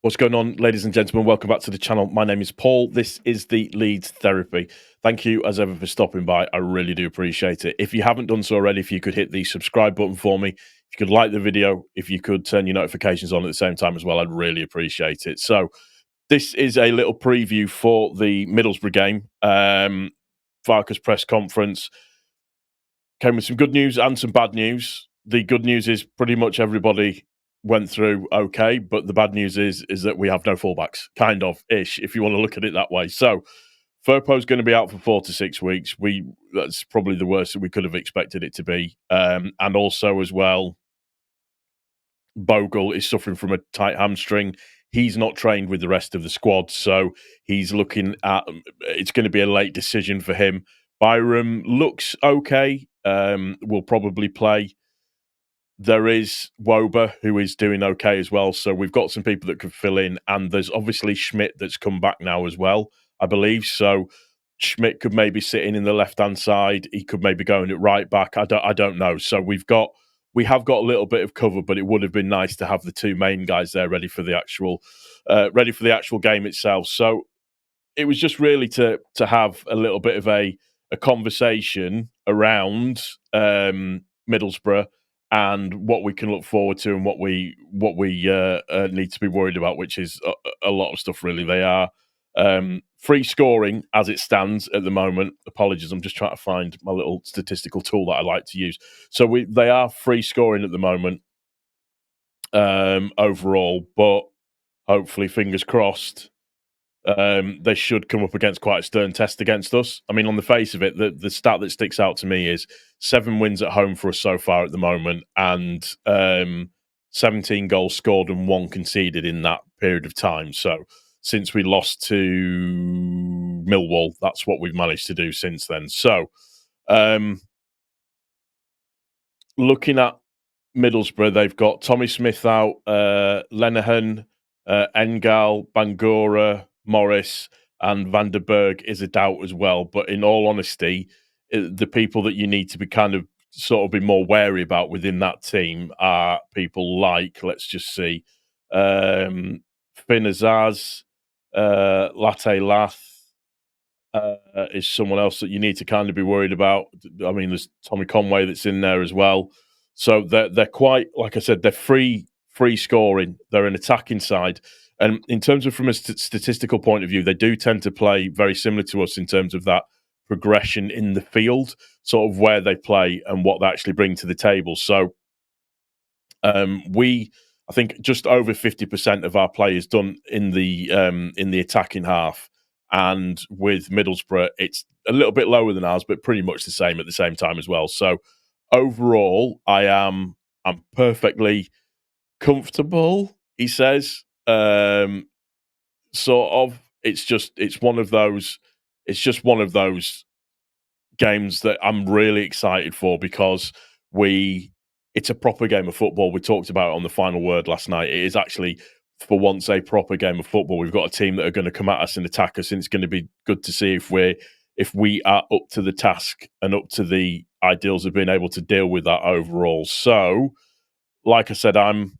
What's going on, ladies and gentlemen? Welcome back to the channel. My name is Paul. This is the Leeds Therapy. Thank you, as ever, for stopping by. I really do appreciate it. If you haven't done so already, if you could hit the subscribe button for me, if you could like the video, if you could turn your notifications on at the same time as well, I'd really appreciate it. So this is a little preview for the Middlesbrough game. Farkas press conference came with some good news and some bad news. The good news is pretty much everybody went through okay, but the bad news is that we have no fullbacks, kind of ish, if you want to look at it that way. So Firpo's going to be out for 4 to 6 weeks. That's probably the worst that we could have expected it to be. And also as well, Bogle is suffering from a tight hamstring. He's not trained with the rest of the squad, so he's looking at it's going to be a late decision for him. Byram looks okay. Will probably play. There is Wober, who is doing okay as well. So we've got some people that could fill in. And there's obviously Schmidt that's come back now as well, I believe. So Schmidt could maybe sit in the left-hand side. He could maybe go in at right back. I don't know. So we have got a little bit of cover, but it would have been nice to have the two main guys there ready for the actual game itself. So it was just really to have a little bit of a conversation around Middlesbrough and what we can look forward to and what we need to be worried about, which is a lot of stuff. Really, they are free scoring as it stands at the moment. Apologies, I'm just trying to find my little statistical tool that I like to use. So they are free scoring at the moment overall, but hopefully, fingers crossed, they should come up against quite a stern test against us. I mean, on the face of it, the stat that sticks out to me is 7 wins at home for us so far at the moment, and 17 goals scored and 1 conceded in that period of time. So since we lost to Millwall, that's what we've managed to do since then. So looking at Middlesbrough, they've got Tommy Smith out, Lenihan, Engal, Bangura, Morris, and Van der Berg is a doubt as well. But in all honesty, the people that you need to be kind of sort of be more wary about within that team are people like, let's just see, Finn Azaz, Latte Lath, is someone else that you need to kind of be worried about. I mean, there's Tommy Conway that's in there as well. So they're quite, like I said, they're free scoring. They're an attacking side. And in terms of from a statistical point of view, they do tend to play very similar to us in terms of that progression in the field, sort of where they play and what they actually bring to the table. So I think just over 50% of our play is done in the attacking half. And with Middlesbrough, it's a little bit lower than ours, but pretty much the same at the same time as well. So overall, I'm perfectly comfortable, he says. Sort of. It's one of those games that I'm really excited for because it's a proper game of football. We talked about it on the final word last night. It is actually, for once, a proper game of football. We've got a team that are going to come at us and attack us, and it's going to be good to see if we are up to the task and up to the ideals of being able to deal with that overall. So, like I said, I'm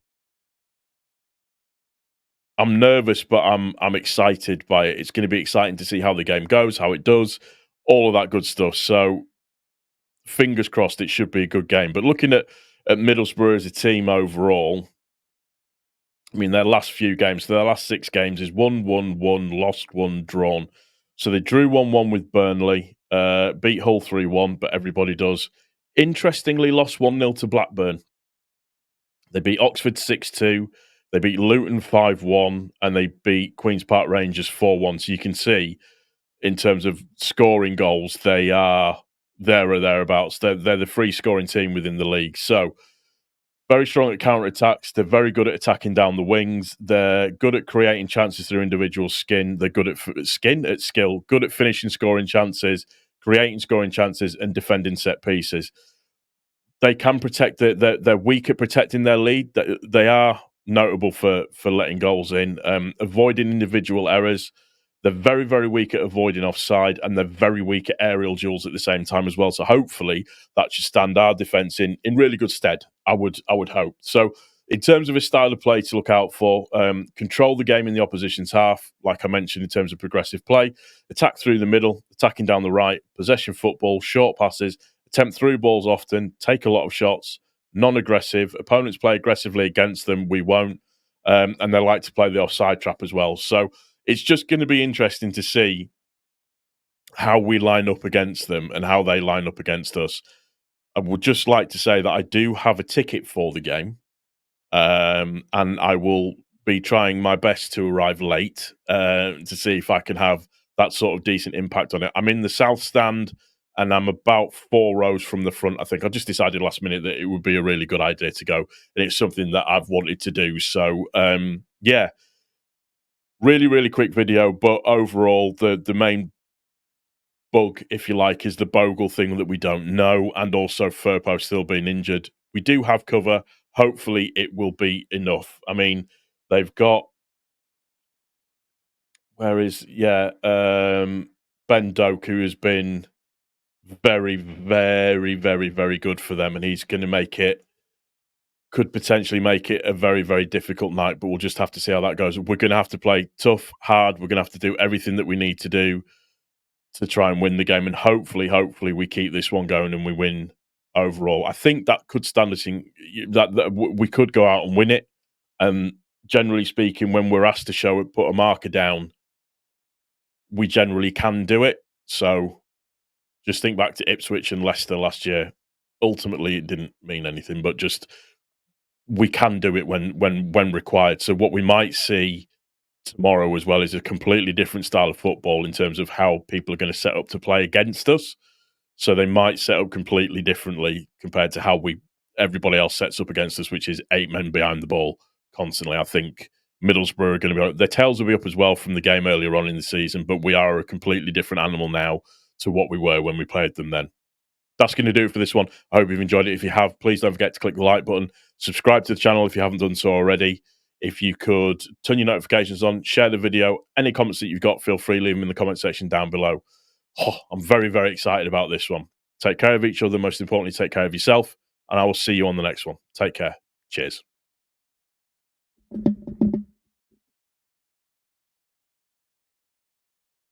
nervous, but I'm excited by it. It's going to be exciting to see how the game goes, how it does, all of that good stuff. So, fingers crossed, it should be a good game. But looking at Middlesbrough as a team overall, I mean, their last few games, their last 6 games is 1-1-1, lost 1, drawn. So they drew 1-1 with Burnley, beat Hull 3-1, but everybody does. Interestingly, lost 1-0 to Blackburn. They beat Oxford 6-2. They beat Luton 5-1, and they beat Queen's Park Rangers 4-1. So you can see, in terms of scoring goals, they are there or thereabouts. They're the free scoring team within the league. So very strong at counter-attacks. They're very good at attacking down the wings. They're good at creating chances through individual skin. They're good at skill, good at finishing scoring chances, creating scoring chances, and defending set pieces. They can protect. They're weak at protecting their lead. They are notable for letting goals in, avoiding individual errors. They're very, very weak at avoiding offside, and they're very weak at aerial duels at the same time as well. So hopefully that should stand our defence in really good stead. I would hope. So In terms of a style of play to look out for, control the game in the opposition's half, like I mentioned, in terms of progressive play, attack through the middle, attacking down the right, possession football, short passes, attempt through balls often, take a lot of shots, non-aggressive. Opponents play aggressively against them, we won't. And they like to play the offside trap as well. So it's just going to be interesting to see how we line up against them and how they line up against us. I would just like to say that I do have a ticket for the game. And I will be trying my best to arrive late to see if I can have that sort of decent impact on it. I'm in the south stand and I'm about 4 rows from the front. I think I just decided last minute that it would be a really good idea to go, and it's something that I've wanted to do. So yeah, really, really quick video, but overall, the main bug, if you like, is the Bogle thing that we don't know, and also Firpo still being injured. We do have cover. Hopefully, it will be enough. I mean, they've got Ben Doak, who has been very, very, very, very good for them, and he's going to could potentially make it a very, very difficult night. But we'll just have to see how that goes. We're going to have to play tough, hard. We're going to have to do everything that we need to do to try and win the game, and hopefully we keep this one going and we win overall. I think that could stand us in that we could go out and win it. And generally speaking, when we're asked to show it, put a marker down, we generally can do it. So just think back to Ipswich and Leicester last year. Ultimately, it didn't mean anything, but just we can do it when required. So what we might see tomorrow as well is a completely different style of football in terms of how people are going to set up to play against us. So they might set up completely differently compared to how everybody else sets up against us, which is 8 men behind the ball constantly. I think Middlesbrough are going to be their tails will be up as well from the game earlier on in the season, but we are a completely different animal now to what we were when we played them then. That's going to do it for this one. I hope you've enjoyed it. If you have, please don't forget to click the like button, subscribe to the channel if you haven't done so already. If you could turn your notifications on, share the video. Any comments that you've got, feel free, leave them in the comment section down below. Oh, I'm very, very excited about this one. Take care of each other. Most importantly, take care of yourself. And I will see you on the next one. Take care. Cheers.